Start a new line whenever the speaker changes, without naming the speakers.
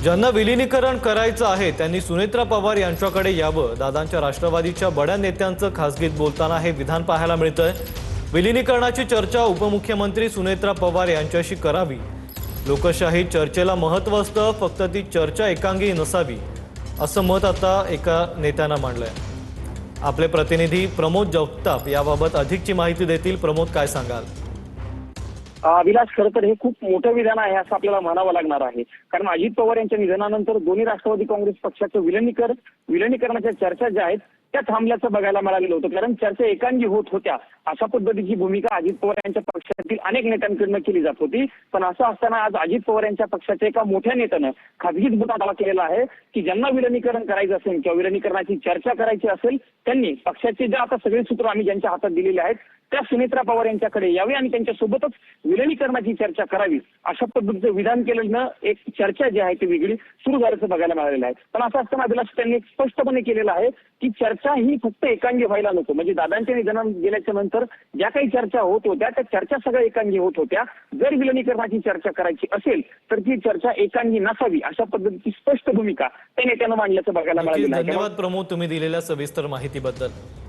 ज्यांना विलीनीकरण करायचं आहे त्यांनी सुनेत्रा पवार यांच्याकडे यावं। दादांच्या राष्ट्रवादीच्या बड्या नेत्यांचं खासगीत बोलताना हे विधान पाहायला मिळतंय। विलीनीकरणाची चर्चा उपमुख्यमंत्री सुनेत्रा पवार यांच्याशी करावी। लोकशाही चर्चेला महत्त्व असतं, फक्त ती चर्चा एकांगी नसावी, असं मत आता एका नेत्यानं मांडलंय। आपले प्रतिनिधी प्रमोद जगताप याबाबत अधिकची माहिती देतील। प्रमोद, काय सांगाल?
विलास, खरं तर हे खूप मोठं विधान आहे असं आपल्याला म्हणावं लागणार आहे। कारण अजित पवार यांच्या निधनानंतर दोन्ही राष्ट्रवादी काँग्रेस पक्षाचं विलिनीकरणाच्या चर्चा ज्या आहेत त्या थांबल्याचं बघायला मिळालेलं होतं। कारण चर्चा एकांगी होत होत्या अशा पद्धतीची भूमिका अजित पवार यांच्या पक्षातील अनेक नेत्यांकडून केली जात होती। पण असं असताना आज अजित पवार यांच्या पक्षाच्या एका मोठ्या नेत्यानं खासगीत दावा केलेला आहे की ज्यांना विलिनीकरण करायचं असेल किंवा विलिनीकरणाची चर्चा करायची असेल त्यांनी पक्षाचे जे आता सगळे सूत्र आम्ही ज्यांच्या हातात दिलेले आहेत त्या सुनेत्रा पवार यांच्याकडे यावे आणि त्यांच्यासोबतच विलिनीकरणाची चर्चा करावी, अशा पद्धतीचं विधान केल्यानं एक चर्चा जी आहे ती वेगळी सुरू झाल्याचं बघायला मिळालेलं आहे। पण असं असताना विलास, त्यांनी स्पष्टपणे केलेलं आहे की चर्चा ही फक्त एकांगी व्हायला नको। म्हणजे दादांच्या निधनानं गेल्याच्या नंतर ज्या काही चर्चा होत होत्या त्या चर्चा सगळ्या एकांगी होत होत्या। जर विलिनीकरणाची चर्चा करायची असेल तर ती चर्चा एकांगी नसावी, अशा पद्धतीची स्पष्ट भूमिका त्या नेत्यानं मांडल्याचं बघायला मिळालेलं आहे।
धन्यवाद प्रमोद, तुम्ही दिलेल्या सविस्तर माहितीबद्दल।